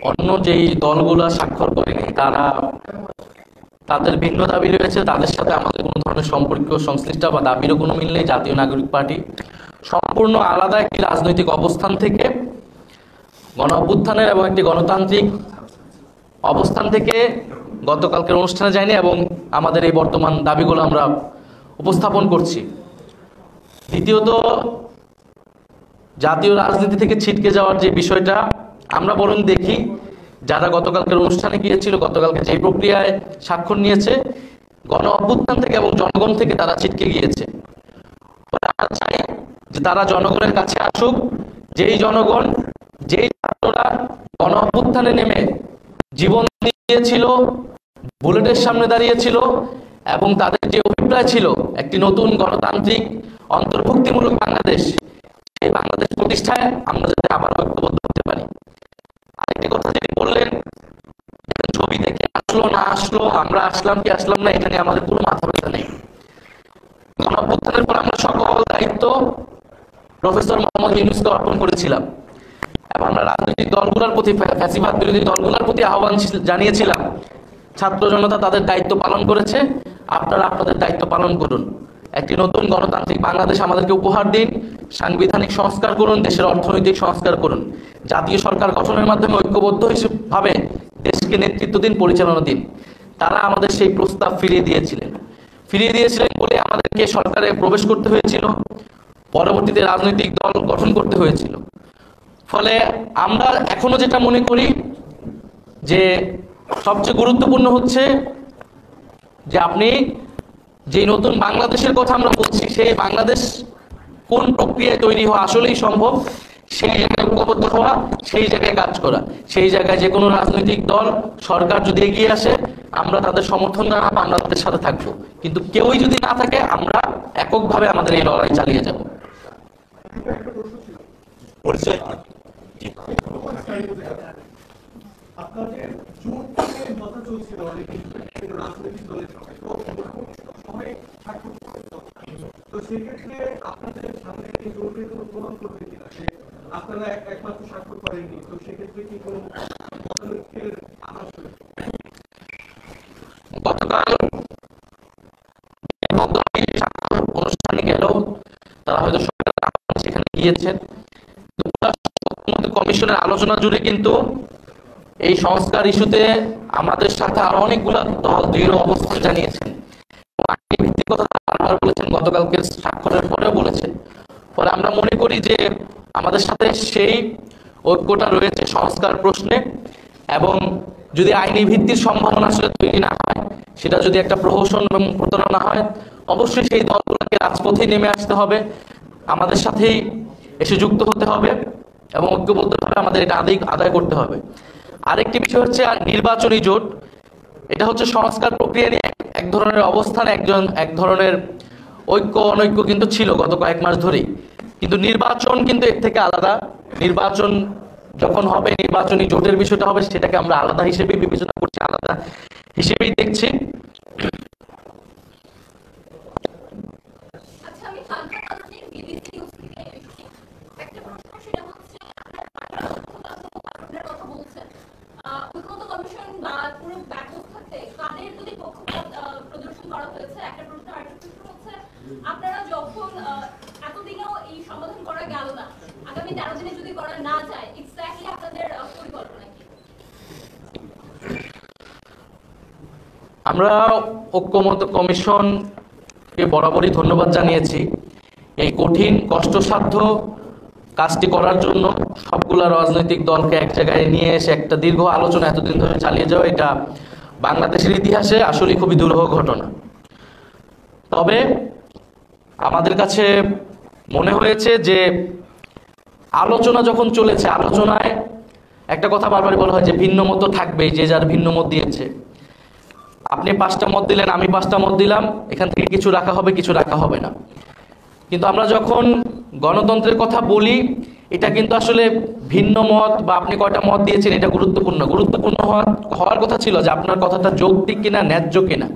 অন্য যেই দলগুলো স্বাক্ষর করেনি তারা তাদের ভিন্ন দাবি রয়েছে, তাদের সাথে আমাদের কোনো ধরনের সম্পর্ক সংশ্লিষ্ট বা দাবিরও কোনো মিল নেই। জাতীয় নাগরিক পার্টি সম্পূর্ণ আলাদা একটি রাজনৈতিক অবস্থান থেকে, গণ অভ্যুত্থানের এবং একটি গণতান্ত্রিক অবস্থান থেকে গতকালকের অনুষ্ঠানে যায়নি এবং আমাদের এই বর্তমান দাবিগুলো আমরা উপস্থাপন করছি। দ্বিতীয়ত, জাতীয় রাজনীতি থেকে ছিটকে যাওয়ার যে বিষয়টা আমরা বরং দেখি যারা গতকালকের অনুষ্ঠানে গিয়েছিল, গতকালকে যে প্রক্রিয়ায় স্বাক্ষর নিয়েছে, গণ অভ্যুত্থান থেকে এবং জনগণ থেকে তারা ছিটকে গিয়েছে। আমরা চাই যে তারা জনগণের কাছে আসুক, যেই জনগণ, যেই ছাত্ররা গণ অভ্যুত্থানে নেমে জীবন দিয়েছিল, বুলেটের সামনে দাঁড়িয়েছিল এবং তাদের যে অভিপ্রায় ছিল একটি নতুন গণতান্ত্রিক অন্তর্ভুক্তিমূলক বাংলাদেশ, সেই বাংলাদেশ প্রতিষ্ঠায় আমরা যাতে আবার ঐক্যবদ্ধ হতে পারি। আরেকটি কথা যেটি বললেন, ছবি দেখে আসলো না আসলো, আমরা আসলাম কি আসলাম না, এটা নিয়ে আমাদের কোনো মাথা ব্যথা নেই। গণ অভ্যুত্থানের পর আমরা সকল দায়িত্ব প্রফেসর মোহাম্মদ ইউনূসকে অর্পণ করেছিলাম এবং আমরা রাজনৈতিক দলগুলোর প্রতি, ফ্যাসিবাদ বিরোধী দলগুলোর প্রতি আহ্বান জানিয়েছিলাম, ছাত্র জনতা তাদের দায়িত্ব পালন করেছে, আপনারা আপনাদের দায়িত্ব পালন করুন। একটি নতুন গণতান্ত্রিক বাংলাদেশ আমাদেরকে উপহার দিন, সাংবিধানিক সংস্কার করুন, দেশের অর্থনৈতিক সংস্কার করুন, জাতীয় সরকার গঠনের মাধ্যমে ঐক্যবদ্ধ ভাবে দেশকে নেতৃত্ব দিন, পরিচালনা দিন। তারা আমাদের সেই প্রস্তাব ফিরিয়ে দিয়েছিলেন বলে আমাদেরকে সরকারে প্রবেশ করতে হয়েছিল, পরবর্তীতে রাজনৈতিক দল গঠন করতে হয়েছিল। ফলে আমরা এখনো যেটা মনে করি যে সবচেয়ে গুরুত্বপূর্ণ হচ্ছে যে আপনি যে নতুন বাংলাদেশের কথা আমরা বলছি, সেই বাংলাদেশ কোন প্রক্রিয়ায় তৈরি হওয়া আসলেই সম্ভব, সেই জায়গায় ঐক্যবদ্ধ হওয়া, সেই জায়গায় কাজ করা। সেই জায়গায় যে কোনো রাজনৈতিক দল, সরকার যদি এগিয়ে আসে, আমরা তাদের সমর্থন জানাবো, আমরা তাদের সাথে থাকবো। কিন্তু কেউই যদি না থাকে, আমরা এককভাবে আমাদের এই লড়াই চালিয়ে যাব। আপনাদের জোট থেকে কথা চলছিল অনেক রাজনৈতিক দলের সঙ্গে, তো সেক্ষেত্রে আপনাদের সামনে জোটের কোনো প্রমাণ করবে কিনা যে আপনারা একমাত্র স্বাক্ষর করেননি, তো সেক্ষেত্রে কি কোনো গতকাল অনুষ্ঠানে গেলেও তারা হয়তো সেখানে গিয়েছেন, কমিশনের আলোচনা জুড়ে কিন্তু এই সংস্কার ইস্যুতে আমাদের সাথে আরো অনেকগুলো দল দৃঢ় অবস্থান জানিয়েছেন, ভিত্তিক কথা বারবার বলেছেন, গতকালকে স্বাক্ষরের পরেও বলেছেন। ফলে আমরা মনে করি যে আমাদের সাথে সেই ঐক্যটা রয়েছে সংস্কার প্রশ্নে, এবং যদি আইনি ভিত্তির সম্ভাবনা আসলে তৈরি না হয়, সেটা যদি একটা প্রহসন এবং প্রতারণা হয়, অবশ্যই সেই দলগুলোকে রাজপথে নেমে আসতে হবে, আমাদের সাথেই এসে যুক্ত হতে হবে এবং ঐক্যবদ্ধভাবে আমাদের এটা আদায় করতে হবে। আরেকটি বিষয় হচ্ছে নির্বাচনী জোট। এটা হচ্ছে সংস্কার প্রক্রিয়া নিয়ে এক ধরনের অবস্থান, এক ধরনের ঐক্য অনৈক্য কিন্তু ছিল গত কয়েক মাস ধরেই, কিন্তু নির্বাচন কিন্তু এর থেকে আলাদা। নির্বাচন যখন হবে, নির্বাচনী জোটের বিষয়টা হবে, সেটাকে আমরা আলাদা হিসেবে বিবেচনা করছি, আলাদা হিসেবেই দেখছি। আপনারা যখন এতদিনও এই সমাধান করা গেল না, আগামী 13 দিনে যদি করা না যায়, এক্স্যাক্টলি আপনাদের পরিকল্পনা কি? আমরা ঐক্যমত্য কমিশনকে বরাবরই ধন্যবাদ জানিয়েছি এই কঠিন কষ্টসাধ্য কাজটি করার জন্য। সবগুলা রাজনৈতিক দলকে এক জায়গায় নিয়ে এসে একটা দীর্ঘ আলোচনা এতদিন ধরে চালিয়ে যাওয়া, এটা বাংলাদেশের ইতিহাসে আসলে খুবই দুরূহ ঘটনা। তবে আমাদের কাছে মনে হয়েছে যে আলোচনা যখন চলেছে, আলোচনায় একটা কথা বারবারই বলা হয় যে ভিন্ন মত থাকবেই, যে যার ভিন্ন মত দিয়েছে। আপনি 5টা মত দিলেন, আমি 5টা মত দিলাম, এখান থেকে কিছু রাখা হবে, কিছু রাখা হবে না। কিন্তু আমরা যখন গণতন্ত্রের কথা বলি, এটা কিন্তু আসলে ভিন্ন মত বা আপনি কয়টা মত দিয়েছেন এটা গুরুত্বপূর্ণ হওয়ার কথা ছিল যে আপনার কথাটা যৌক্তিক কিনা, ন্যায্য কিনা।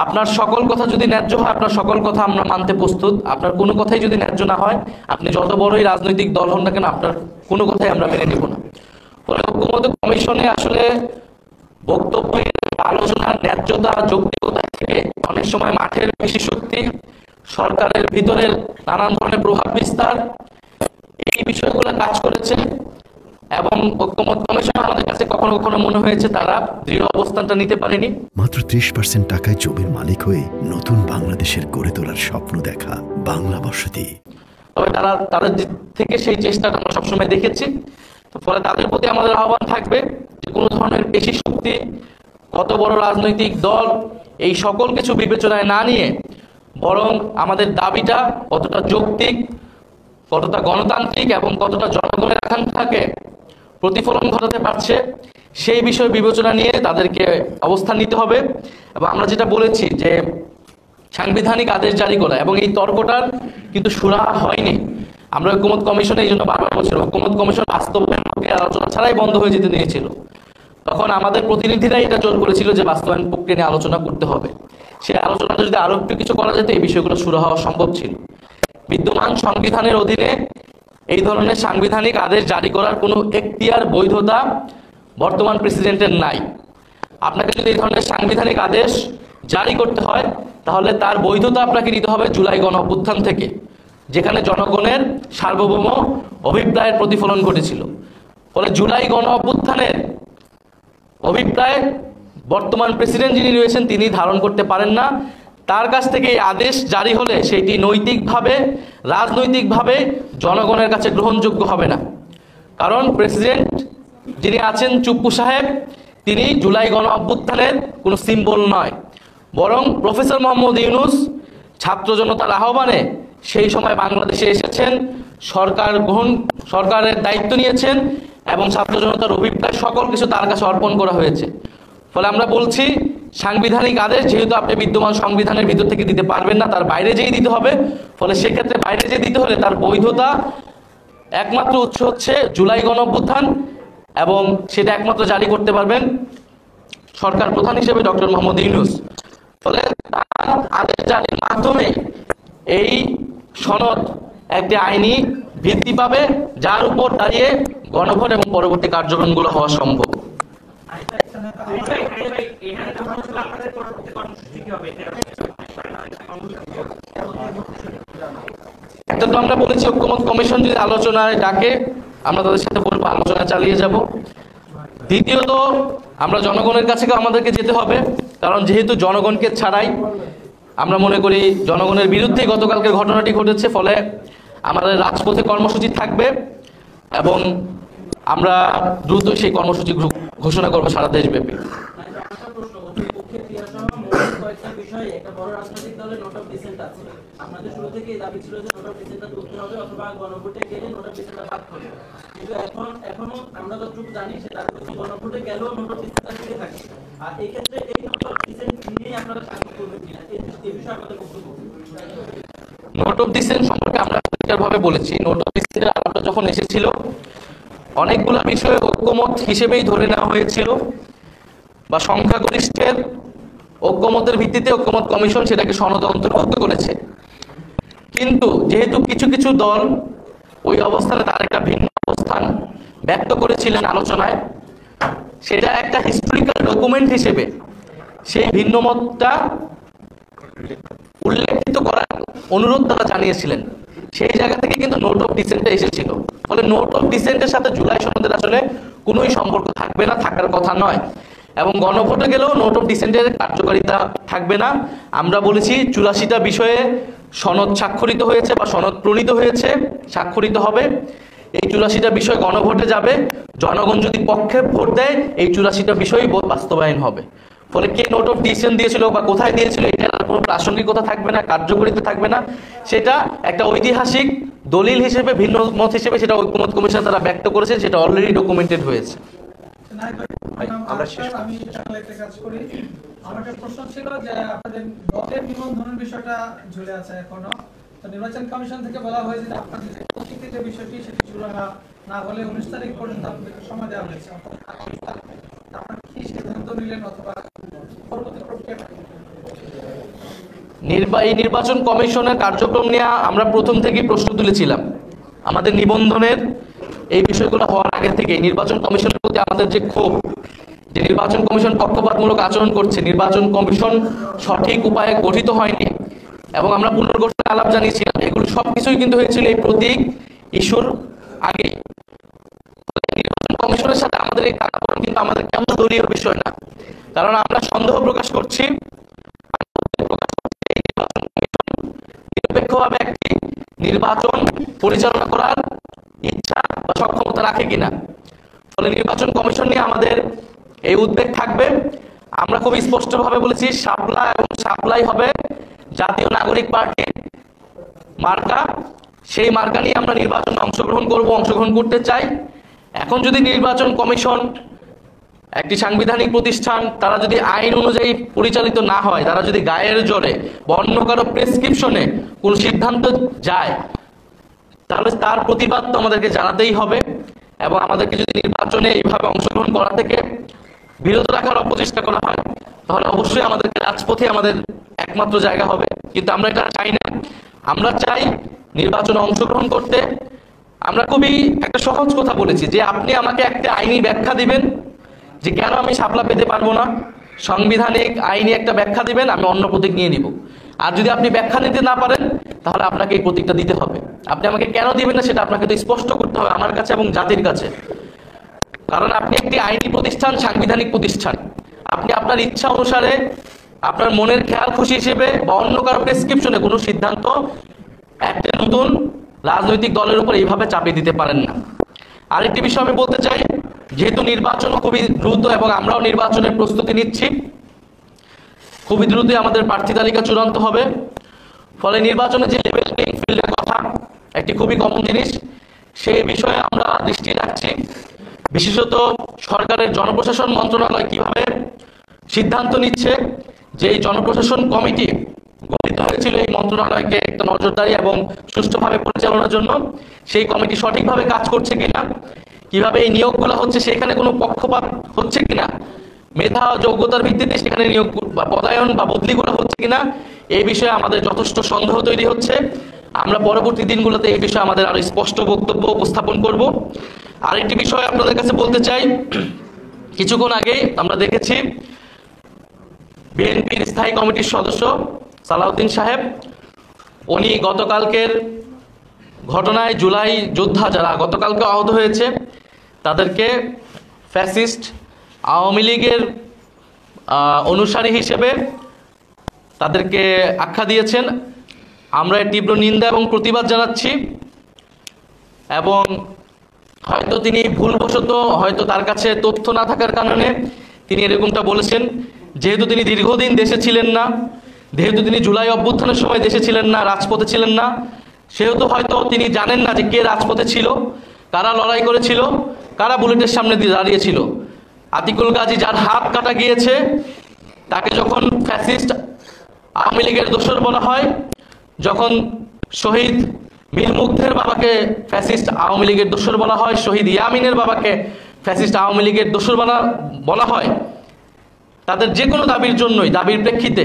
আপনার সকল কথা যদি ন্যায্য হয়, আপনার সকল কথা আমরা মানতে প্রস্তুত। আপনার কোনো কথাই যদি ন্যায্য না হয়, আপনি যত বড়ই রাজনৈতিক দল হন না কেন, আপনার কোনো কথাই আমরা মেনে নেব না। ফলে ঐক্যমত্য কমিশনে আসলে বক্তব্যের আলোচনার ন্যায্যতা যৌক্তিকতা থেকে অনেক সময় মাঠের পেশি শক্তি, সরকারের ভিতরের নানান ধরনের প্রভাব বিস্তার, এই বিষয়গুলো কাজ করেছে। এবং ঐক্যমত্য কমিশন আমাদের কাছে কখনো কখনো মনে হয়েছে তারা দৃঢ় অবস্থানটা নিতে পারেনি। মাত্র 30% টাকায় জমির মালিক হয়ে নতুন বাংলাদেশের গড়ে তোলার স্বপ্ন দেখা বাংলা বসতি। তবে তাদের দিক থেকে সেই চেষ্টাটা আমরা সবসময় দেখেছি। তো ফলে তাদের প্রতি আমাদের আহ্বান থাকবে যে কোনো ধরনের পেশি শক্তি, কত বড় রাজনৈতিক দল, এই সকল কিছু বিবেচনায় না নিয়ে বরং আমাদের দাবিটা কতটা যৌক্তিক, কতটা গণতান্ত্রিক এবং কতটা জনগণের আকাঙ্ক্ষাকে প্রতিফলন ঘটাতে পারছে সেই বিষয় বিবেচনা নিয়ে তাদেরকে অবস্থান নিতে হবে। এবং আমরা যেটা বলেছি যে সাংবিধানিক আদেশ জারি করা, এবং এই তর্কটার কিন্তু সুরাহা হয়নি। আমরা ঐক্যমত্য কমিশনে এই জন্য বারবার বলছিলাম, ঐক্যমত্য কমিশন বাস্তবায়ন প্রক্রিয়া আলোচনা ছাড়াই বন্ধ হয়ে যেতে নিয়েছিল। তখন আমাদের প্রতিনিধিরাই এটা জোর করেছিল যে বাস্তবায়ন প্রক্রিয়া নিয়ে আলোচনা করতে হবে। সেই আলোচনাটা যদি আরো একটু কিছু করা যেত এই বিষয়গুলো সুরাহা হওয়া সম্ভব ছিল। বিদ্যমান সংবিধানের অধীনে এই ধরনের সাংবিধানিক আদেশ জারি করার কোনো এখতিয়ার, বৈধতা বর্তমান প্রেসিডেন্টের নাই। আপনাকে যদি এই ধরনের সাংবিধানিক আদেশ জারি করতে হয় তাহলে তার বৈধতা আপনাকে নিতে হবে জুলাই গণ অভ্যুত্থান থেকে, যেখানে জনগণের সার্বভৌম অভিপ্রায়ের প্রতিফলন ঘটেছিল। ফলে জুলাই গণ অভ্যুত্থানের অভিপ্রায় বর্তমান প্রেসিডেন্ট যিনি রয়েছেন তিনি ধারণ করতে পারেন না। তার কাছ থেকে এই আদেশ জারি হলে সেটি নৈতিকভাবে, রাজনৈতিকভাবে জনগণের কাছে গ্রহণযোগ্য হবে না। কারণ প্রেসিডেন্ট যিনি আছেন চুপ্পু সাহেব, তিনি জুলাই গণ অভ্যুত্থানের কোনো সিম্বল নয়, বরং প্রফেসর মোহাম্মদ ইউনূস ছাত্র জনতার আহ্বানে সেই সময় বাংলাদেশে এসেছেন, সরকারের দায়িত্ব নিয়েছেন এবং ছাত্র জনতার অভিপ্রায় সকল কিছু তার কাছে অর্পণ করা হয়েছে। ফলে আমরা বলছি সাংবিধানিক আদেশ যেহেতু আপনি বিদ্যমান সংবিধানের ভিতর থেকে দিতে পারবেন না, তার বাইরে যেই দিতে হবে। ফলে সেক্ষেত্রে বাইরে যে দিতে হলে তার বৈধতা একমাত্র উৎস হচ্ছে জুলাই গণ অভ্যুত্থান, এবং সেটা একমাত্র জারি করতে পারবেন সরকার প্রধান হিসেবে ডক্টর মোহাম্মদ ইউনূস। ফলে তার আদেশ জারির মাধ্যমে এই সনদ একটি আইনি ভিত্তি পাবে, যার উপর দাঁড়িয়ে গণভোট এবং পরবর্তী কার্যক্রমগুলো হওয়া সম্ভব। একটা তো আমরা বলেছি ঐক্যমত্য কমিশন যদি আলোচনায় ডাকে আমরা তাদের সাথে বলবো, আলোচনা চালিয়ে যাব। দ্বিতীয়ত আমরা জনগণের কাছে আমাদেরকে যেতে হবে, কারণ যেহেতু জনগণকে ছাড়াই আমরা মনে করি জনগণের বিরুদ্ধে গতকালকের ঘটনাটি ঘটেছে। ফলে আমাদের রাজপথে কর্মসূচি থাকবে এবং আমরা দ্রুত সেই কর্মসূচি ঘোষণা করবো সারা দেশব্যাপী। আপনাদের শুরু থেকে দাবি ছিল যে নোট অফ ডিসেন্টটা তুলতে হবে অথবা গণভোটে গেলে নোট অফ ডিসেন্টটা বাদ হবে, কিন্তু এখনো আমরা যতটুকু জানি সেটা গণভোটে গেলেও নোট অফ ডিসেন্টটা থেকে থাকে। আর এই ক্ষেত্রে এই নোট অফ ডিসেন্ট নিয়ে আপনারা সাক্ষী করবেন কিনা এই বিষয়ে আমাদের বক্তব্য। নোট অফ ডিসেন্ট সম্পর্কে আমরা পরিষ্কারভাবে বলেছি, নোট অফ ডিসেন্টের আলাপটা যখন এসেছিল অনেকগুলো বিষয় ঐক্যমত হিসেবেই ধরে নেওয়া হয়েছিল, বা সংখ্যাগরিষ্ঠের ঐক্যমতের ভিত্তিতে ঐক্যমত কমিশন সেটাকে সনদে অন্তর্ভুক্ত করেছে। কিন্তু যেহেতু কিছু কিছু দল ওই অবস্থানে তার একটা ভিন্ন অবস্থান ব্যক্ত করেছিলেন আলোচনায়, সেটা একটা হিস্টোরিক্যাল ডকুমেন্ট হিসেবে সেই ভিন্ন মতটা উল্লেখিত করার অনুরোধ তারা জানিয়েছিলেন। সেই জায়গা থেকে কিন্তু নোট অফ ডিসেন্টে এসেছিল। ফলে নোট অফ ডিসেন্টের সাথে জুলাই সনদের আসলে কোনোই সম্পর্ক থাকবে না, থাকার কথা নয়। এবং গণভোটে গেলেও নোট অফ ডিসেন্টের কার্যকারিতা থাকবে না। আমরা বলেছি 84টা বিষয়ে সনদ স্বাক্ষরিত হয়েছে বা সনদ প্রণীত হয়েছে, স্বাক্ষরিত হবে। এই 84টা বিষয় গণভোটে যাবে, জনগণ যদি পক্ষে ভোট দেয় এই 84টা বিষয়ই বাস্তবায়ন হবে। ফলে কে নোট অফ ডিসেন্ট দিয়েছিল বা কোথায় দিয়েছিল এটার কোনো প্রাসঙ্গিকতা থাকবে না, কার্যকারিতা থাকবে না। সেটা একটা ঐতিহাসিক দলিল হিসেবে, ভিন্ন মত হিসেবে সেটা ঐক্যমত কমিশন তারা ব্যক্ত করেছে, সেটা অলরেডি ডকুমেন্টেড হয়েছে। আমি একটা কাজ করি, আমার একটা প্রশ্ন ছিল যে আপনাদের দলের নিবন্ধনের বিষয়টা ঝুলে আছে এখনো, তো নির্বাচন কমিশন থেকে বলা হয়েছে যে আপনাদের প্রতীকের যে বিষয়টি সেটি চূড়ান্ত না হলে 19 তারিখ পর্যন্ত আপনাদেরকে সময় দেওয়া হয়েছে। আপনারা কি সিদ্ধান্ত নিলেন অথবা পরবর্তী প্রক্রিয়া? নির্বাচন কমিশনের কার্যক্রম নিয়ে আমরা প্রথম থেকেই প্রশ্ন তুলেছিলাম। আমাদের নিবন্ধনের এই বিষয়গুলো হওয়ার আগে থেকে নির্বাচন কমিশনের প্রতি প্রতি আমাদের যে ক্ষোভ, যে নির্বাচন কমিশন পক্ষপাতমূলক আচরণ করছে, নির্বাচন কমিশন সঠিক উপায়ে গঠিত হয়নি এবং আমরা পুনর্গঠনের আলাপ জানিয়েছিলাম, এগুলো সবকিছুই কিন্তু হয়েছিল এই প্রতীক ইস্যুর আগে। নির্বাচন কমিশনের সাথে আমাদের এই টানাপোড়েন কিন্তু আমাদের কেমন দলীয় বিষয় না, কারণ আমরা সন্দেহ প্রকাশ করছি নিরপেক্ষভাবে একটি নির্বাচন পরিচালনা করার ইচ্ছা বা সক্ষমতা রাখে কিনা। ফলে নির্বাচন কমিশন নিয়ে আমাদের এই উদ্বেগ থাকবে। আমরা খুব স্পষ্টভাবে বলেছি শাপলা এবং সাপ্লাই হবে জাতীয় নাগরিক পার্টির মার্কা, সেই মার্কা নিয়ে আমরা নির্বাচনে অংশগ্রহণ করতে চাই। এখন যদি নির্বাচন কমিশন একটি সাংবিধানিক প্রতিষ্ঠান, তারা যদি আইন অনুযায়ী পরিচালিত না হয়, তারা যদি গায়ের জোরে বা অন্য কারো প্রেসক্রিপশনে কোন সিদ্ধান্ত যায়, তাহলে তার প্রতিবাদ তো আমাদেরকে জানাতেই হবে এবং আমাদেরকে যদি নির্বাচনে এইভাবে অংশগ্রহণ করা থেকে বিরত রাখার অপচেষ্টা করা হয়, তাহলে অবশ্যই আমাদেরকে রাজপথে আমাদের একমাত্র জায়গা হবে। কিন্তু আমরা এটা চাই না। আমরা চাই নির্বাচনে অংশগ্রহণ করতে। আমরা খুবই একটা সহজ কথা বলেছি যে আপনি আমাকে একটা আইনি ব্যাখ্যা দিবেন যে কেন আমি শাপলা পেতে পারবো না, সাংবিধানিক আইনি একটা ব্যাখ্যা দিবেন, আমি অন্য প্রতীক নিয়ে নিব। আর যদি আপনি ব্যাখ্যা নিতে না পারেন, তাহলে আপনাকে এই প্রতীকটা দিতে হবে। আপনি আমাকে কেন দিবেন না সেটা আপনাকে তো স্পষ্ট করতে হবে আমার কাছে এবং জাতির কাছে। কারণ আপনি একটি আইনি প্রতিষ্ঠান, সাংবিধানিক প্রতিষ্ঠান, আপনি আপনার ইচ্ছা অনুসারে আপনার মনের খেয়াল খুশি হিসেবে বা অন্য কারো প্রেসক্রিপশনে কোনো সিদ্ধান্ত একটা নতুন রাজনৈতিক দলের উপর এইভাবে চাপিয়ে দিতে পারেন না। আরেকটি বিষয় আমি বলতে চাই, যেহেতু নির্বাচন খুবই দ্রুত এবং আমরাও নির্বাচনের প্রস্তুতি নিচ্ছি, খুবই দ্রুতই আমাদের প্রার্থী তালিকা চূড়ান্ত হবে। ফলে নির্বাচনে যে লেভেল প্লেইং ফিল্ডের কথা, একটি খুবই কমন জিনিস, সেই বিষয়ে আমরা দৃষ্টি রাখছি। বিশেষত সরকারের জনপ্রশাসন মন্ত্রণালয় কিভাবে সিদ্ধান্ত নিচ্ছে যে এই জনপ্রশাসন কমিটি গঠিত হয়েছিল এই মন্ত্রণালয়কে একটা নজরদারি এবং সুষ্ঠুভাবে পরিচালনার জন্য, সেই কমিটি সঠিকভাবে কাজ করছে কিনা, কিভাবে এই নিয়োগগুলো হচ্ছে সেখানে কোনো পক্ষপাত হচ্ছে কিনা, মেধা যোগ্যতার ভিত্তিতে সেখানে নিয়োগ বা পদায়ন বা বদলিগুলো হচ্ছে কিনা, এই বিষয়ে আমাদের যথেষ্ট সন্দেহ তৈরি হচ্ছে। আমরা পরবর্তী দিনগুলোতে এই বিষয়ে আমাদের আরো স্পষ্ট বক্তব্য উপস্থাপন করব। আরেকটি বিষয় আপনাদের কাছে বলতে চাই, কিছুক্ষণ আগে আমরা দেখেছি বিএনপির স্থায়ী কমিটির সদস্য সালাউদ্দিন সাহেব, উনি গতকালকের ঘটনায় জুলাই যোদ্ধা যারা গতকালকে আহত হয়েছে তাদেরকে ফ্যাসিস্ট আওয়ামী লীগের অনুসারী হিসেবে তাদেরকে আখ্যা দিয়েছেন। আমরা এর তীব্র নিন্দা এবং প্রতিবাদ জানাচ্ছি এবং হয়তো তিনি ভুলবশত, হয়তো তার কাছে তথ্য না থাকার কারণে তিনি এরকমটা বলেছেন। যেহেতু তিনি দীর্ঘদিন দেশে ছিলেন না, যেহেতু তিনি জুলাই অভ্যুত্থানের সময় দেশে ছিলেন না, রাজপথে ছিলেন না, সেহেতু হয়তো তিনি জানেন না যে কে রাজপথে ছিল, কারা লড়াই করেছিল, কারা বুলেটের সামনে দিয়ে দাঁড়িয়েছিল। আতিকুল গাজী যার হাত কাটা গিয়েছে, তাকে যখন ফ্যাসিস্ট আওয়ামী লীগের দোসর বলা হয়, যখন শহীদ মীর মুগ্ধের বাবাকে ফ্যাসিস্ট আওয়ামী লীগের দোসর বলা হয়, শহীদ ইয়ামিনের বাবাকে ফ্যাসিস্ট আওয়ামী লীগের দোসর বলা হয়, তাদের যে কোনো দাবির জন্যই, দাবির প্রেক্ষিতে,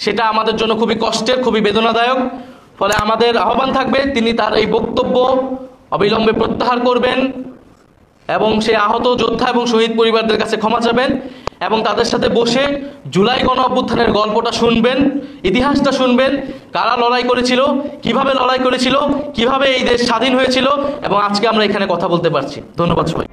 সেটা আমাদের জন্য খুবই কষ্টের, খুবই বেদনাদায়ক। ফলে আমাদের আহ্বান থাকবে তিনি তার এই বক্তব্য অবিলম্বে প্রত্যাহার করবেন এবং সেই আহত যোদ্ধা এবং শহীদ পরিবারদের কাছে ক্ষমা চাবেন এবং তাদের সাথে বসে জুলাই গণ অভ্যুত্থানের গল্পটা শুনবেন, ইতিহাসটা শুনবেন, কারা লড়াই করেছিল, কিভাবে লড়াই করেছিল, কিভাবে এই দেশ স্বাধীন হয়েছিল এবং আজকে আমরা এখানে কথা বলতে পারছি। ধন্যবাদ সবাই।